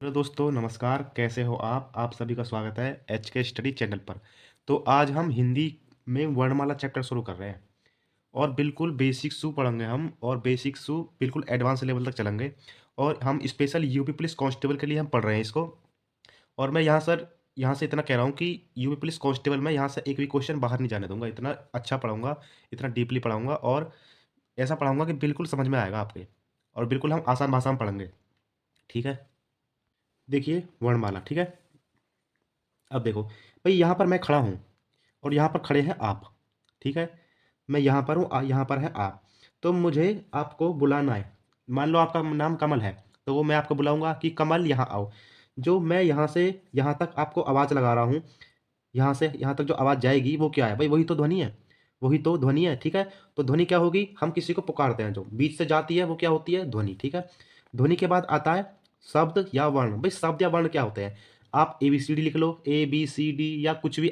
Hello दोस्तों, नमस्कार। कैसे हो आप सभी का स्वागत है एच के स्टडी चैनल पर। तो आज हम हिंदी में वर्णमाला चैप्टर शुरू कर रहे हैं और बिल्कुल बेसिक शू पढ़ेंगे हम, और बेसिक शू बिल्कुल एडवांस लेवल तक चलेंगे। और हम स्पेशल यूपी पुलिस कांस्टेबल के लिए हम पढ़ रहे हैं इसको। और मैं यहाँ से इतना कह रहा हूँ कि यूपी पुलिस कांस्टेबल में यहाँ से एक भी क्वेश्चन बाहर नहीं जाने दूंगा। इतना अच्छा पढ़ाऊंगा, इतना डीपली पढ़ाऊंगा, और ऐसा पढ़ाऊंगा कि बिल्कुल समझ में आएगा आपके। और बिल्कुल हम आसान भाषा में पढ़ेंगे, ठीक है। देखिए वर्णमाला, ठीक है। अब देखो भाई, यहाँ पर मैं खड़ा हूँ और यहाँ पर खड़े हैं आप, ठीक है। मैं यहाँ पर हूँ, यहाँ पर है आप। तो मुझे आपको बुलाना है। मान लो आपका नाम कमल है, तो वो मैं आपको बुलाऊंगा कि कमल यहाँ आओ। जो मैं यहाँ से यहाँ तक आपको आवाज़ लगा रहा हूँ, यहाँ से यहाँ तक जो आवाज़ जाएगी वो क्या है भाई? वही तो ध्वनि है, वही तो ध्वनि है, ठीक है। तो ध्वनि क्या होगी? हम किसी को पुकारते हैं, जो बीच से जाती है वो क्या होती है? ध्वनि, ठीक है। ध्वनि के बाद आता है शब्द या वर्ण। भाई शब्द या वर्ण क्या होते हैं? आप ए बी सी डी लिख लो, ए बी सी डी, या कुछ भी,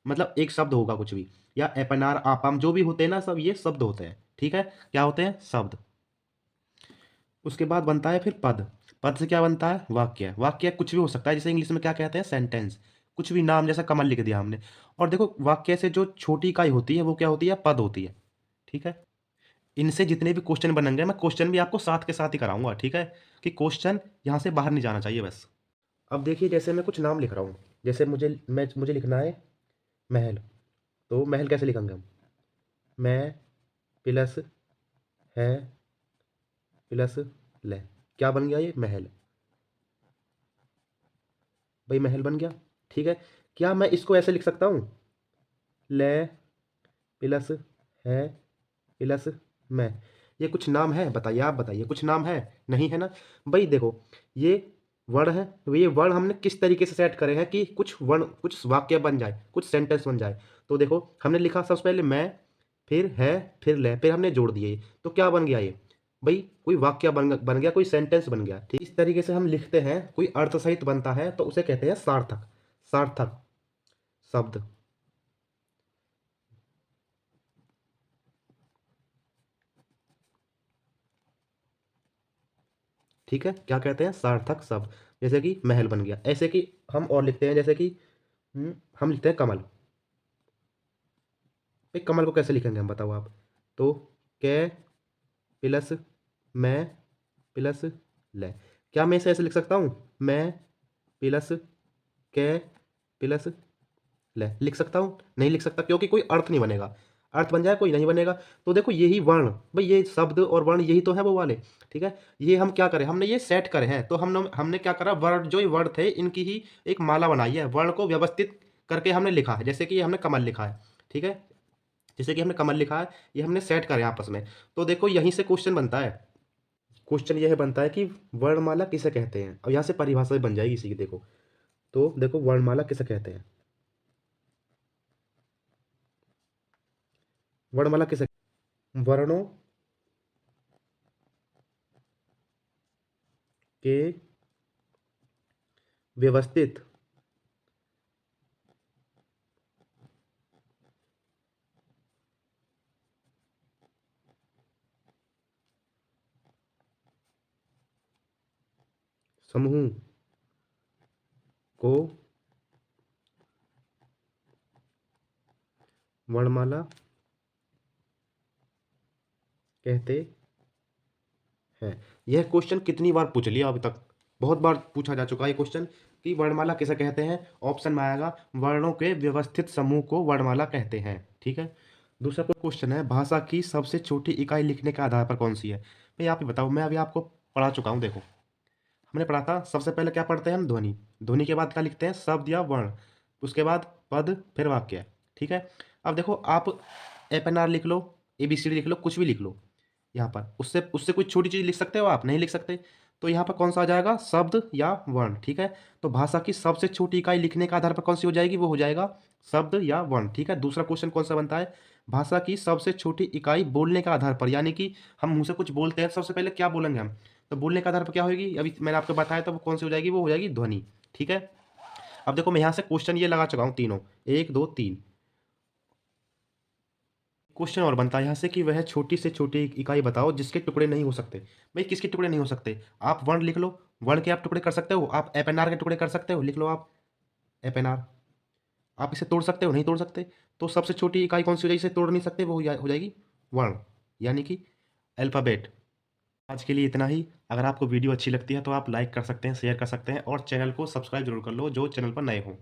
मतलब एक शब्द होगा कुछ भी, या एपनार आपाम, जो भी होते हैं ना, सब ये शब्द होते हैं, ठीक है। क्या होते हैं? शब्द। उसके बाद बनता है फिर पद। पद से क्या बनता है? वाक्य। वाक्य कुछ भी हो सकता है, जैसे इंग्लिश में क्या कहते हैं? सेंटेंस। कुछ भी, नाम जैसा कमल लिख दिया हमने। और देखो वाक्य से जो छोटी इकाई होती है वो क्या होती है? पद होती है, ठीक है। इनसे जितने भी क्वेश्चन बनेंगे, मैं क्वेश्चन भी आपको साथ के साथ ही कराऊंगा, ठीक है, कि क्वेश्चन यहाँ से बाहर नहीं जाना चाहिए बस। अब देखिए, जैसे मैं कुछ नाम लिख रहा हूँ, जैसे मुझे लिखना है महल। तो महल कैसे लिखेंगे हम? मैं प्लस है प्लस ले, क्या बन गया? ये महल। भाई महल बन गया, ठीक है। क्या मैं इसको ऐसे लिख सकता हूँ? ले प्लस है प्लस मैं। ये कुछ नाम है? बताइए, आप बताइए, कुछ नाम है? नहीं है ना। भाई देखो, ये वर्ण है, तो ये वर्ण हमने किस तरीके से सेट करे हैं कि कुछ वर्ण, कुछ वाक्य बन जाए, कुछ सेंटेंस बन जाए। तो देखो हमने लिखा सबसे पहले मैं, फिर है, फिर ले, फिर हमने जोड़ दिए। तो क्या बन गया ये? भाई कोई वाक्य बन गया, कोई सेंटेंस बन गया, ठीक। इस तरीके से हम लिखते हैं, कोई अर्थ सहित बनता है तो उसे कहते हैं सार्थक। सार्थक शब्द, ठीक है। क्या कहते हैं? सार्थक शब्द। जैसे कि महल बन गया। ऐसे कि हम और लिखते हैं, जैसे कि हम लिखते हैं कमल। भाई कमल को कैसे लिखेंगे हम? बताओ आप। तो कै प्लस मैं प्लस ले। क्या मैं इसे ऐसे लिख सकता हूँ? मैं प्लस कै प्लस ले, लिख सकता हूँ? नहीं लिख सकता, क्योंकि कोई अर्थ नहीं बनेगा। अर्थ बन जाए, कोई नहीं बनेगा। तो देखो यही वर्ण, भाई ये शब्द और वर्ण यही तो है वो वाले, ठीक है। ये हम क्या करें? हमने ये सेट करे हैं, तो हमने हमने क्या करा? वर्ण, जो ये वर्ण थे इनकी ही एक माला बनाई है, वर्ण को व्यवस्थित करके हमने लिखा है। जैसे कि ये हमने कमल लिखा है, ठीक है। जैसे कि हमने कमल लिखा है, ये हमने सेट करे आपस में। तो देखो यहीं से क्वेश्चन बनता है। क्वेश्चन यह बनता है कि वर्णमाला किसे कहते हैं। अब यहाँ से परिभाषा भी बन जाएगी इसी की। देखो, तो देखो वर्णमाला किसे कहते हैं? वर्णमाला किसे? वर्णों के व्यवस्थित समूह को वर्णमाला कहते हैं। यह क्वेश्चन कितनी बार पूछ लिया अभी तक? बहुत बार पूछा जा चुका है ये क्वेश्चन, कि वर्णमाला किसे कहते हैं। ऑप्शन में आएगा वर्णों के व्यवस्थित समूह को वर्णमाला कहते हैं, ठीक है। दूसरा क्वेश्चन है, भाषा की सबसे छोटी इकाई लिखने के आधार पर कौन सी है? भाई आप ही बताओ, मैं अभी आपको पढ़ा चुका हूँ। देखो हमने पढ़ा था, सबसे पहले क्या पढ़ते हैं हम? ध्वनि। ध्वनि के बाद क्या लिखते हैं? शब्द या वर्ण। उसके बाद पद, फिर वाक्य, ठीक है। अब देखो आप एपएनआर लिख लो, एबीसीडी लिख लो, कुछ भी लिख लो यहाँ पर। उससे उससे कोई छोटी चीज़ लिख सकते हो आप? नहीं लिख सकते। तो यहाँ पर कौन सा आ जाएगा? शब्द या वर्ण, ठीक है। तो भाषा की सबसे छोटी इकाई लिखने के आधार पर कौन सी हो जाएगी? वो हो जाएगा शब्द या वर्ण, ठीक है। दूसरा क्वेश्चन कौन सा बनता है? भाषा की सबसे छोटी इकाई बोलने के आधार पर, यानी कि हम मुंह से कुछ बोलते हैं, सबसे पहले क्या बोलेंगे हम? तो बोलने के आधार पर क्या होगी? अभी मैंने आपको बताया, तो वो कौन सी हो जाएगी? वो हो जाएगी ध्वनि, ठीक है। अब देखो मैं यहाँ से क्वेश्चन ये लगा चुका हूँ तीनों, एक दो तीन। क्वेश्चन और बनता है यहाँ से कि वह छोटी से छोटी इकाई बताओ जिसके टुकड़े नहीं हो सकते। भाई किसके टुकड़े नहीं हो सकते? आप वर्ण लिख लो, वर्ण के आप टुकड़े कर सकते हो, आप एपएनआर के टुकड़े कर सकते हो, लिख लो आप एपएनआर। आप इसे तोड़ सकते हो, नहीं तोड़ सकते? तो सबसे छोटी इकाई कौन सी हो जाएगी, इसे तोड़ नहीं सकते, वो हो जाएगी वर्ण, यानी कि अल्फ़ाबेट। आज के लिए इतना ही। अगर आपको वीडियो अच्छी लगती है तो आप लाइक कर सकते हैं, शेयर कर सकते हैं और चैनल को सब्सक्राइब जरूर कर लो जो चैनल पर नए हों।